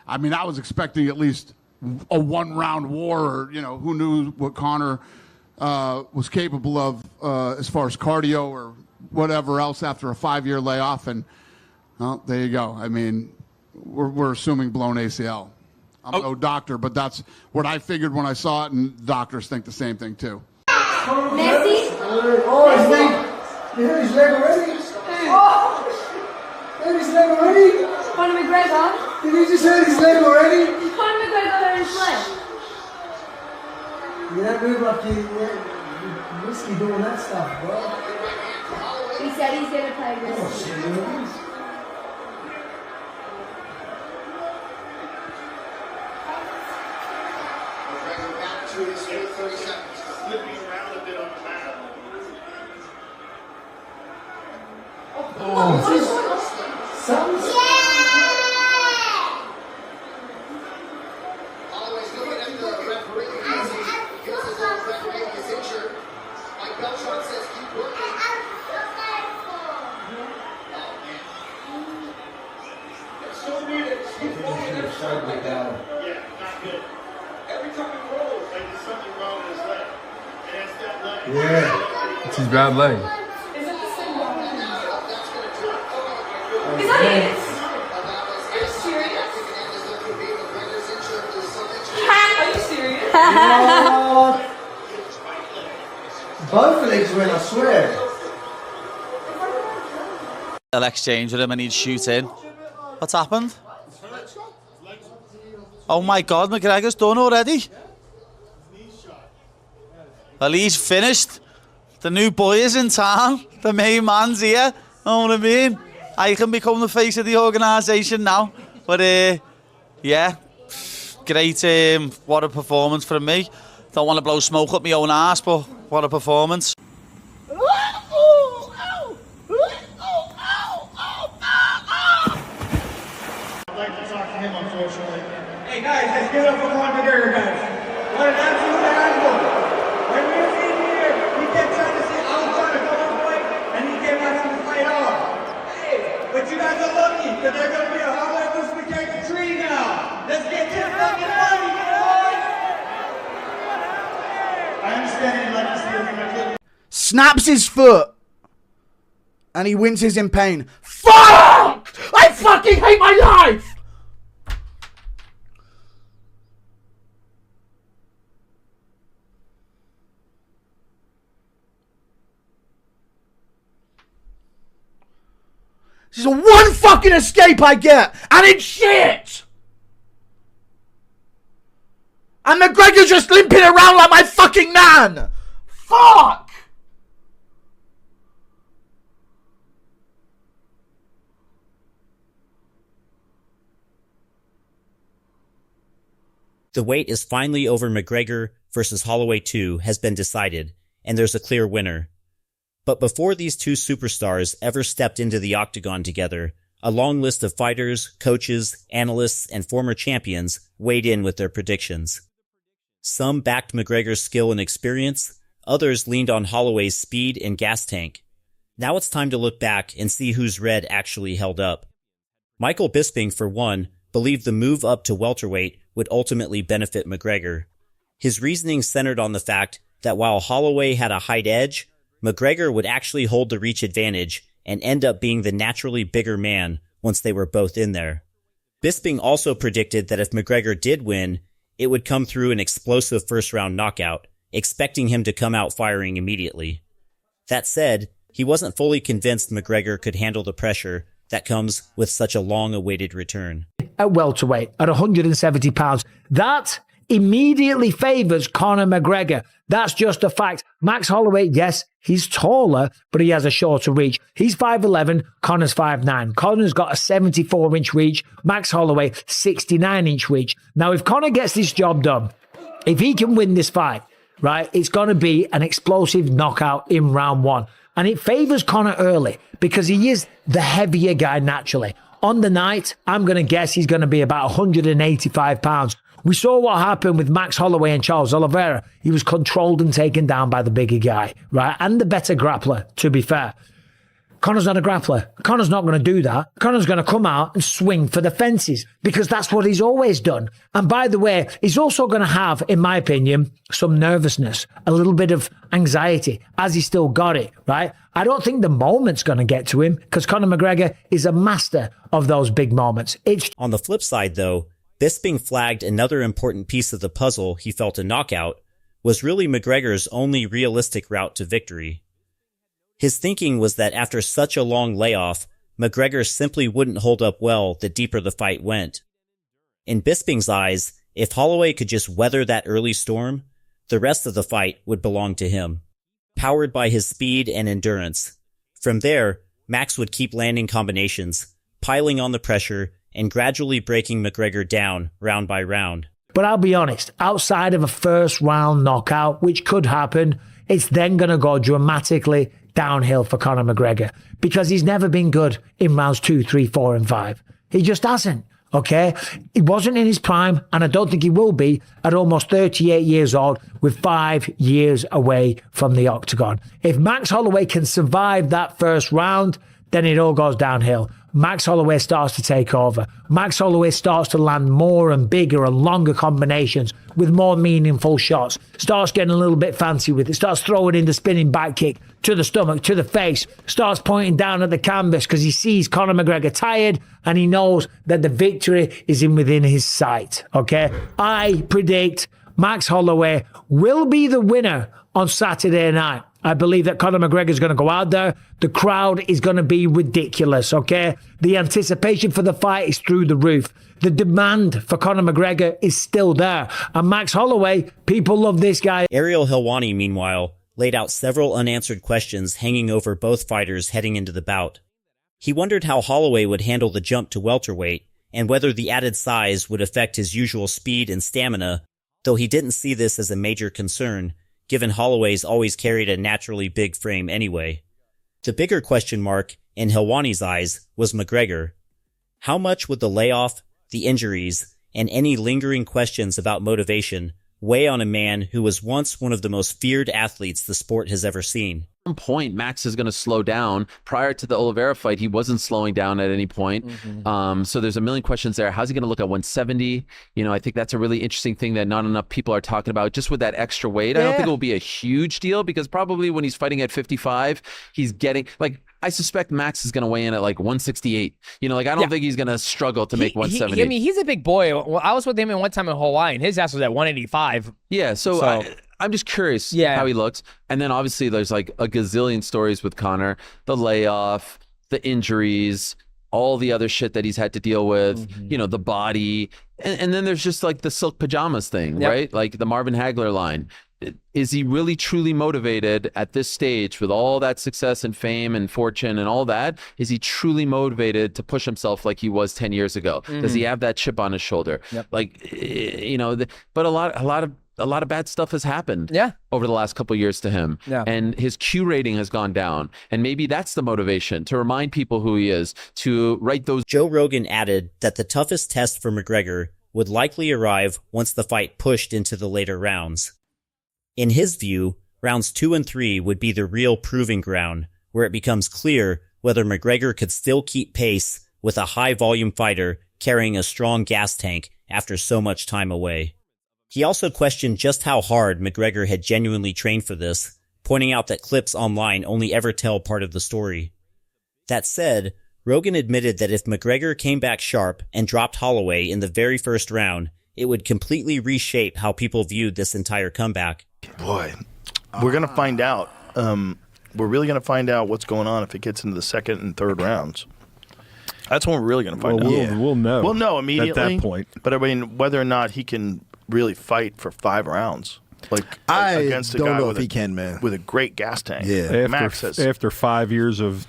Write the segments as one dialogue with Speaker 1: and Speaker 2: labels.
Speaker 1: I mean, I was expecting at least a one-round war, or, you know, who knew what Conor was capable of as far as cardio or whatever else after a 5-year layoff. And, well, there you go. I mean, we're assuming blown ACL. I'm no doctor, but that's what I figured when I saw it, and doctors think the same thing, too.
Speaker 2: Messi?
Speaker 3: Oh, his leg. You hurt his leg already? Oh! Hurt his leg already?
Speaker 2: Conor McGregor?
Speaker 3: Did he just hurt his leg already?
Speaker 2: Did Conor McGregor hurt his leg?
Speaker 3: You don't move like you're risky doing that stuff, bro.
Speaker 2: He said he's going to play this.
Speaker 3: Oh, shit, you know.
Speaker 4: Back to his 30 seconds. Flipping around a bit on the mat.
Speaker 3: Oh, something.
Speaker 4: Always looking at the referee. Gives his referee his injured. Mike Beltran says keep working. Oh, man. It's so weird. Keep falling. Yeah, not good. Every time he rolls, like there's something wrong with his leg. And that's that leg.
Speaker 5: Yeah. It's his bad leg.
Speaker 2: Is that the same one? Is that it? Are you serious? Are you serious?
Speaker 3: What? Both legs went, I swear.
Speaker 6: I'll exchange with him and he'd shoot in. What's happened? Oh my God, McGregor's done already. Well, he's finished. The new boy is in town. The main man's here. Know what I mean? I can become the face of the organisation now. But yeah, great. What a performance from me. Don't want to blow smoke up my own ass, but what a performance.
Speaker 4: I'd like to talk to him, unfortunately.
Speaker 7: Hey guys, let's give it up for Conor McGregor, guys. What an absolute animal. When we were in here, he kept trying to say, I was trying to come on fight, and he came out having to fight hard. Hey, but you guys are lucky, because there's going to be a Holloway vs. McGregor 3 now. Let's get this fucking money, boys!
Speaker 4: I understand you'd like to see a rematch.
Speaker 8: Snaps his foot. And he winces in pain. Fuck! I fucking hate my life! This is the one fucking escape I get, and it's shit! And McGregor's just limping around like my fucking man! Fuck!
Speaker 9: The wait is finally over. McGregor versus Holloway 2 has been decided, and there's a clear winner. But before these two superstars ever stepped into the octagon together, a long list of fighters, coaches, analysts, and former champions weighed in with their predictions. Some backed McGregor's skill and experience, others leaned on Holloway's speed and gas tank. Now it's time to look back and see whose red actually held up. Michael Bisping, for one, believed the move up to welterweight would ultimately benefit McGregor. His reasoning centered on the fact that while Holloway had a height edge, McGregor would actually hold the reach advantage and end up being the naturally bigger man once they were both in there. Bisping also predicted that if McGregor did win, it would come through an explosive first-round knockout, expecting him to come out firing immediately. That said, he wasn't fully convinced McGregor could handle the pressure that comes with such a long-awaited return.
Speaker 10: At welterweight, at 170 pounds, that immediately favours Conor McGregor. That's just a fact. Max Holloway, yes, he's taller, but he has a shorter reach. He's 5'11", Conor's 5'9". Conor's got a 74-inch reach. Max Holloway, 69-inch reach. Now, if Conor gets this job done, if he can win this fight, right, it's going to be an explosive knockout in round one. And it favours Conor early because he is the heavier guy naturally. On the night, I'm going to guess he's going to be about 185 pounds. We saw what happened with Max Holloway and Charles Oliveira. He was controlled and taken down by the bigger guy, right? And the better grappler, to be fair. Conor's not a grappler. Conor's not going to do that. Conor's going to come out and swing for the fences because that's what he's always done. And by the way, he's also going to have, in my opinion, some nervousness, a little bit of anxiety as he's still got it, right? I don't think the moment's going to get to him because Conor McGregor is a master of those big moments.
Speaker 9: On the flip side, though, Bisping flagged another important piece of the puzzle he felt a knockout was really McGregor's only realistic route to victory. His thinking was that after such a long layoff, McGregor simply wouldn't hold up well the deeper the fight went. In Bisping's eyes, if Holloway could just weather that early storm, the rest of the fight would belong to him, powered by his speed and endurance. From there, Max would keep landing combinations, piling on the pressure, and gradually breaking McGregor down round by round.
Speaker 10: But I'll be honest, outside of a first round knockout, which could happen, it's then going to go dramatically downhill for Conor McGregor because he's never been good in rounds 2, 3, 4, and 5. He just hasn't, okay? He wasn't in his prime, and I don't think he will be at almost 38 years old with 5 years away from the octagon. If Max Holloway can survive that first round, then it all goes downhill. Max Holloway starts to take over. Max Holloway starts to land more and bigger and longer combinations with more meaningful shots. Starts getting a little bit fancy with it. Starts throwing in the spinning back kick to the stomach, to the face. Starts pointing down at the canvas because he sees Conor McGregor tired and he knows that the victory is within his sight. Okay? I predict Max Holloway will be the winner on Saturday night. I believe that Conor McGregor is going to go out there. The crowd is going to be ridiculous, okay? The anticipation for the fight is through the roof. The demand for Conor McGregor is still there. And Max Holloway, people love this guy.
Speaker 9: Ariel Helwani, meanwhile, laid out several unanswered questions hanging over both fighters heading into the bout. He wondered how Holloway would handle the jump to welterweight and whether the added size would affect his usual speed and stamina, though he didn't see this as a major concern, given Holloway's always carried a naturally big frame anyway. The bigger question mark, in Helwani's eyes, was McGregor. How much would the layoff, the injuries, and any lingering questions about motivation weigh on a man who was once one of the most feared athletes the sport has ever seen?
Speaker 11: At some point, Max is going to slow down. Prior to the Oliveira fight, he wasn't slowing down at any point. So there's a million questions there. How's he going to look at 170? You know, I think that's a really interesting thing that not enough people are talking about. Just with that extra weight, I don't think it will be a huge deal because probably when he's fighting at 55, he's getting like. I suspect Max is going to weigh in at like 168. You know, like I don't think he's going to struggle to make 170.
Speaker 12: I mean, he's a big boy. Well, I was with him one time in Hawaii, and his ass was at 185.
Speaker 11: Yeah, so I'm just curious how he looks. And then obviously there's like a gazillion stories with Conor, the layoff, the injuries, all the other shit that he's had to deal with, you know, the body. And then there's just like the silk pajamas thing, right? Like the Marvin Hagler line. Is he really truly motivated at this stage with all that success and fame and fortune and all that? Is he truly motivated to push himself like he was 10 years ago? Does he have that chip on his shoulder? Like, you know, but a lot of bad stuff has happened over the last couple of years to him. And his Q rating has gone down. And maybe that's the motivation to remind people who he is, to write those.
Speaker 9: Joe Rogan added that the toughest test for McGregor would likely arrive once the fight pushed into the later rounds. In his view, rounds 2 and 3 would be the real proving ground, where it becomes clear whether McGregor could still keep pace with a high-volume fighter carrying a strong gas tank after so much time away. He also questioned just how hard McGregor had genuinely trained for this, pointing out that clips online only ever tell part of the story. That said, Rogan admitted that if McGregor came back sharp and dropped Holloway in the very first round, it would completely reshape how people viewed this entire comeback.
Speaker 13: Boy, we're going to find out. We're really going to find out what's going on if it gets into the second and third rounds. That's when we're really going to find out.
Speaker 5: We'll know.
Speaker 13: We'll know immediately.
Speaker 5: At that point.
Speaker 13: But I mean, whether or not he can really fight for 5 rounds. Like against a guy
Speaker 14: know if he can, man.
Speaker 13: With a great gas tank.
Speaker 5: Yeah. After 5 years of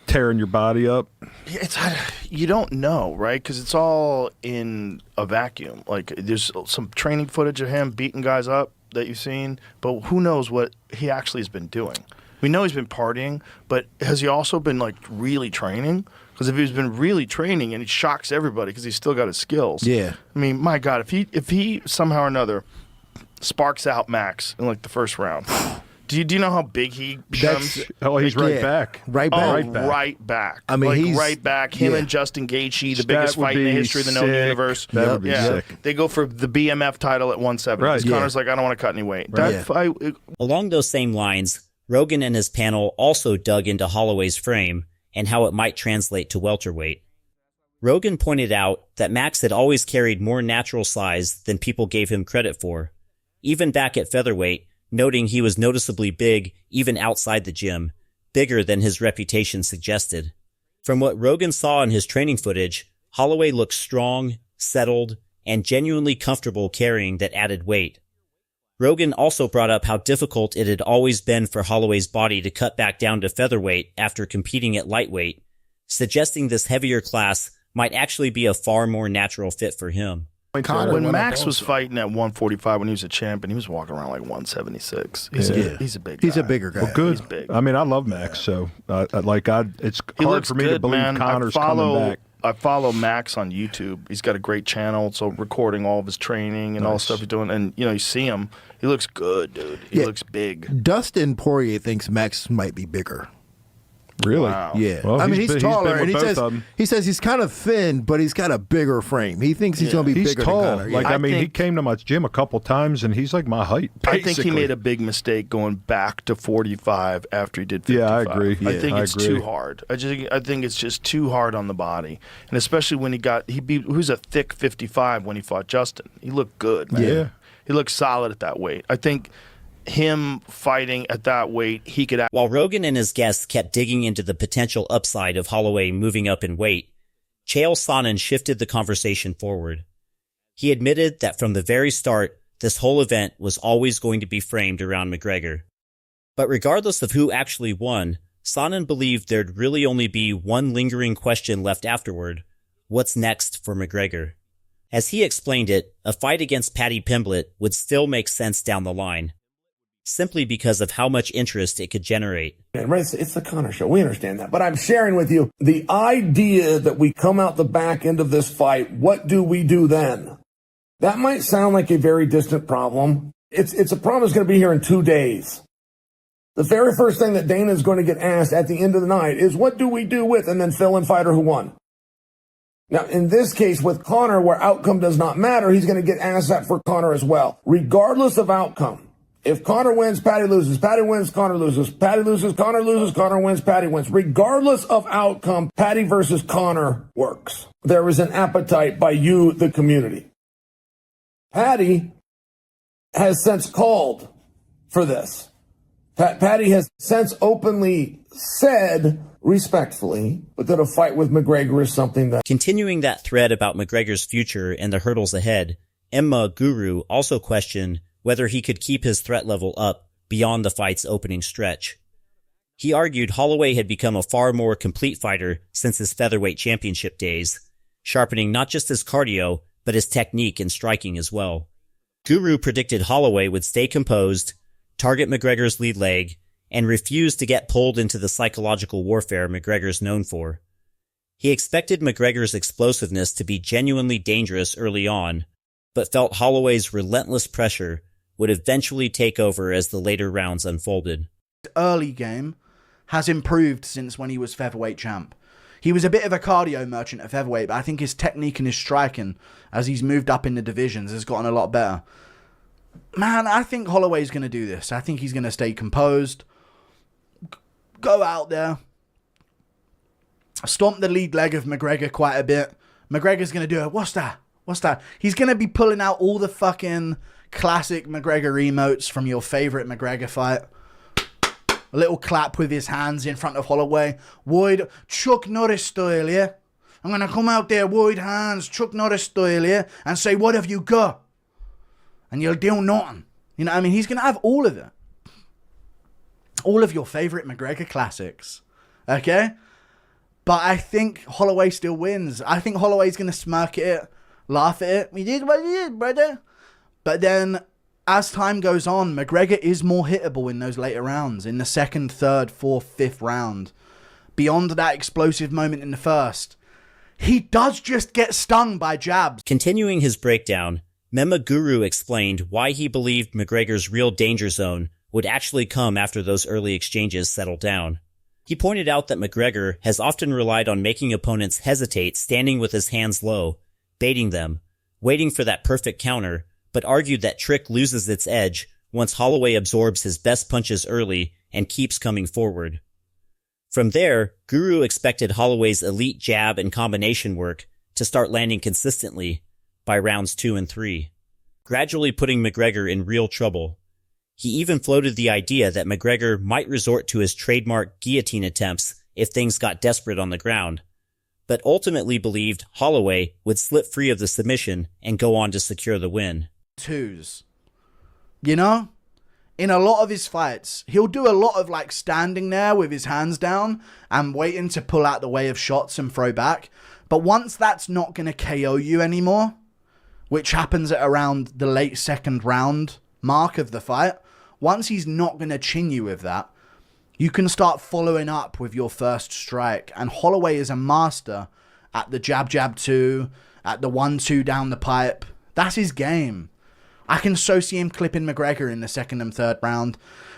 Speaker 5: tearing your body up.
Speaker 13: You don't know, right? Because it's all in a vacuum. Like there's some training footage of him beating guys up that you've seen, but who knows what he actually has been doing. We know he's been partying, but has he also been like really training? Because if he's been really training and he shocks everybody because he's still got his skills.
Speaker 14: Yeah.
Speaker 13: I mean, my God, if he somehow or another sparks out Max in like the first round, do you know how big he becomes?
Speaker 5: He's right back.
Speaker 14: Right back.
Speaker 13: Right back.
Speaker 14: I mean,
Speaker 13: like,
Speaker 14: he's
Speaker 13: right back. Him and Justin Gaethje, the biggest fight in the history of the known universe.
Speaker 5: That would be sick.
Speaker 13: They go for the BMF title at 170.
Speaker 5: Right.
Speaker 13: Connor's like, I don't want to cut any weight. That fight.
Speaker 9: Along those same lines, Rogan and his panel also dug into Holloway's frame and how it might translate to welterweight. Rogan pointed out that Max had always carried more natural size than people gave him credit for, even back at featherweight, noting he was noticeably big even outside the gym, bigger than his reputation suggested. From what Rogan saw in his training footage, Holloway looked strong, settled, and genuinely comfortable carrying that added weight. Rogan also brought up how difficult it had always been for Holloway's body to cut back down to featherweight after competing at lightweight, suggesting this heavier class might actually be a far more natural fit for him.
Speaker 13: When Max was fighting at 145 when he was a champion, he was walking around like 176. He's a big guy.
Speaker 14: He's a bigger guy.
Speaker 5: Well, good.
Speaker 13: He's big.
Speaker 5: I mean, I love Max, so it's hard for me to believe
Speaker 13: man.
Speaker 5: Connor's coming back.
Speaker 13: I follow Max on YouTube. He's got a great channel, so recording all of his training and all the stuff he's doing. And, you see him. He looks good, dude. He looks big.
Speaker 14: Dustin Poirier thinks Max might be bigger.
Speaker 5: Really?
Speaker 13: Wow.
Speaker 14: Yeah.
Speaker 5: Well,
Speaker 14: I mean, he's taller, and
Speaker 5: both
Speaker 14: he says he's kind of thin, but he's got a bigger frame. He thinks he's going to be
Speaker 5: he's
Speaker 14: bigger
Speaker 5: tall.
Speaker 14: than Conor.
Speaker 5: Like,
Speaker 14: Yeah.
Speaker 5: I mean, he came to my gym a couple times, and he's like my height,
Speaker 13: I think he made a big mistake going back to 45 after he did 55.
Speaker 5: Yeah, I agree.
Speaker 13: I think it's too hard. I think it's just too hard on the body, and especially when he was a thick 55 when he fought Justin. He looked good, man.
Speaker 5: Yeah.
Speaker 13: He looked solid at that weight. I think him fighting at that weight, he could.
Speaker 9: While Rogan and his guests kept digging into the potential upside of Holloway moving up in weight, Chael Sonnen shifted the conversation forward. He admitted that from the very start, this whole event was always going to be framed around McGregor. But regardless of who actually won, Sonnen believed there'd really only be one lingering question left afterward: what's next for McGregor? As he explained it, a fight against Paddy Pimblett would still make sense down the line, simply because of how much interest it could generate.
Speaker 15: It's the Conor show. We understand that. But I'm sharing with you the idea that we come out the back end of this fight. What do we do then? That might sound like a very distant problem. It's a problem that's going to be here in 2 days. The very first thing that Dana is going to get asked at the end of the night is, what do we do with, and then fill in fighter who won. Now, in this case with Conor, where outcome does not matter, he's going to get asked that for Conor as well, regardless of outcome. If Conor wins, Paddy loses. Paddy wins, Conor loses. Paddy loses, Conor loses. Conor wins, Paddy wins. Regardless of outcome, Paddy versus Conor works. There is an appetite by you, the community. Paddy has since called for this. Paddy has since openly said, respectfully, that a fight with McGregor is something that...
Speaker 9: Continuing that thread about McGregor's future and the hurdles ahead, Emma Guru also questioned whether he could keep his threat level up beyond the fight's opening stretch. He argued Holloway had become a far more complete fighter since his featherweight championship days, sharpening not just his cardio, but his technique and striking as well. Guru predicted Holloway would stay composed, target McGregor's lead leg, and refuse to get pulled into the psychological warfare McGregor's known for. He expected McGregor's explosiveness to be genuinely dangerous early on, but felt Holloway's relentless pressure would eventually take over as the later rounds unfolded.
Speaker 8: Early game has improved since when he was featherweight champ. He was a bit of a cardio merchant at featherweight, but I think his technique and his striking, as he's moved up in the divisions, has gotten a lot better. Man, I think Holloway's going to do this. I think he's going to stay composed, go out there, stomp the lead leg of McGregor quite a bit. McGregor's going to do it. What's that? What's that? He's going to be pulling out all the fucking classic McGregor emotes from your favorite McGregor fight. A little clap with his hands in front of Holloway. Wide, Chuck Norris style, yeah? I'm going to come out there, wide hands, Chuck Norris style, yeah? And say, what have you got? And you'll do nothing. You know what I mean? He's going to have all of it. All of your favorite McGregor classics. Okay? But I think Holloway still wins. I think Holloway's going to smirk at it, laugh at it. We did what we did, brother. But then as time goes on, McGregor is more hittable in those later rounds, in the second, third, fourth, fifth round. Beyond that explosive moment in the first, he does just get stung by jabs.
Speaker 9: Continuing his breakdown, Mema Guru explained why he believed McGregor's real danger zone would actually come after those early exchanges settled down. He pointed out that McGregor has often relied on making opponents hesitate standing with his hands low, baiting them, waiting for that perfect counter, but argued that trick loses its edge once Holloway absorbs his best punches early and keeps coming forward. From there, Guru expected Holloway's elite jab and combination work to start landing consistently by rounds 2 and 3, gradually putting McGregor in real trouble. He even floated the idea that McGregor might resort to his trademark guillotine attempts if things got desperate on the ground, but ultimately believed Holloway would slip free of the submission and go on to secure the win.
Speaker 8: Twos. You know? In a lot of his fights, he'll do a lot of like standing there with his hands down and waiting to pull out the way of shots and throw back. But once that's not going to KO you anymore, which happens at around the late second round mark of the fight, once he's not going to chin you with that, you can start following up with your first strike. And Holloway is a master at the jab 2, at the 1-2 down the pipe. That's his game. I can so see him clipping McGregor in the second and third round.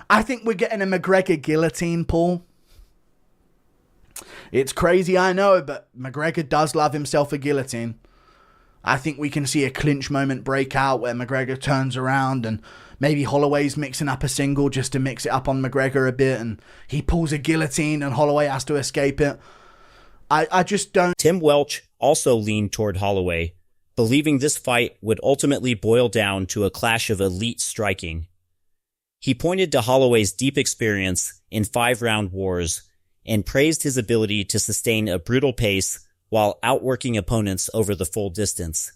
Speaker 8: I think we're getting a McGregor guillotine, Paul. It's crazy, I know, but McGregor does love himself a guillotine. I think we can see a clinch moment break out where McGregor turns around and maybe Holloway's mixing up a single just to mix it up on McGregor a bit, and he pulls a guillotine and Holloway has to escape it. I just don't...
Speaker 9: Tim Welch also leaned toward Holloway, believing this fight would ultimately boil down to a clash of elite striking. He pointed to Holloway's deep experience in 5-round wars and praised his ability to sustain a brutal pace while outworking opponents over the full distance.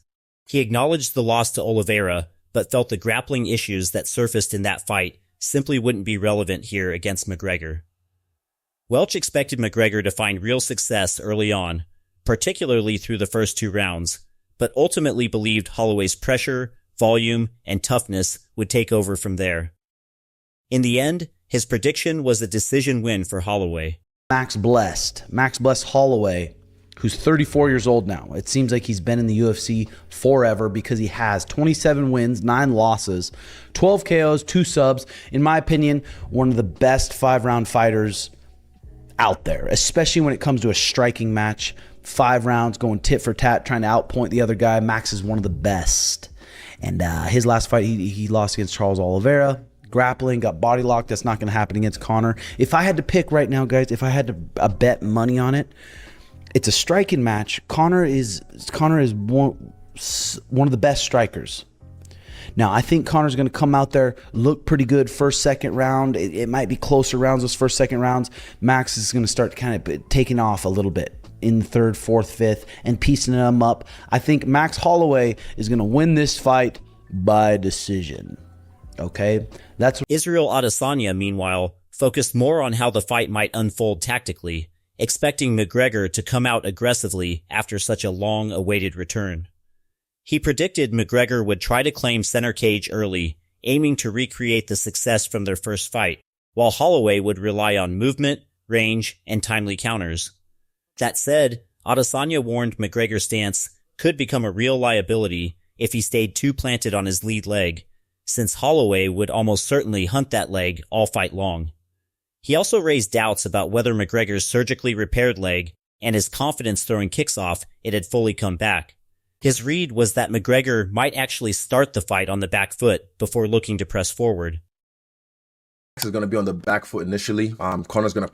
Speaker 9: He acknowledged the loss to Oliveira, but felt the grappling issues that surfaced in that fight simply wouldn't be relevant here against McGregor. Welch expected McGregor to find real success early on, particularly through the first 2 rounds, but ultimately believed Holloway's pressure, volume, and toughness would take over from there. In the end, his prediction was a decision win for Holloway.
Speaker 16: Max blessed Holloway, who's 34 years old now. It seems like he's been in the UFC forever because he has 27 wins, 9 losses, 12 KOs, 2 subs. In my opinion, one of the best 5-round fighters out there, especially when it comes to a striking match. 5 rounds, going tit for tat, trying to outpoint the other guy. Max is one of the best. And his last fight, he lost against Charles Oliveira. Grappling, got body locked. That's not going to happen against Conor. If I had to pick right now, guys, if I had to bet money on it, it's a striking match. Conor is one of the best strikers. Now, I think Conor's going to come out there, look pretty good first, second round. It might be closer rounds, those first, second rounds. Max is going to start kind of taking off a little bit in the third, fourth, fifth, and piecing them up. I think Max Holloway is going to win this fight by decision. Okay? That's
Speaker 9: Israel Adesanya, meanwhile, focused more on how the fight might unfold tactically, expecting McGregor to come out aggressively after such a long-awaited return. He predicted McGregor would try to claim center cage early, aiming to recreate the success from their first fight, while Holloway would rely on movement, range, and timely counters. That said, Adesanya warned McGregor's stance could become a real liability if he stayed too planted on his lead leg, since Holloway would almost certainly hunt that leg all fight long. He also raised doubts about whether McGregor's surgically repaired leg and his confidence throwing kicks off it had fully come back. His read was that McGregor might actually start the fight on the back foot before looking to press forward.
Speaker 17: Max is going to be on the back foot initially. Conor's going to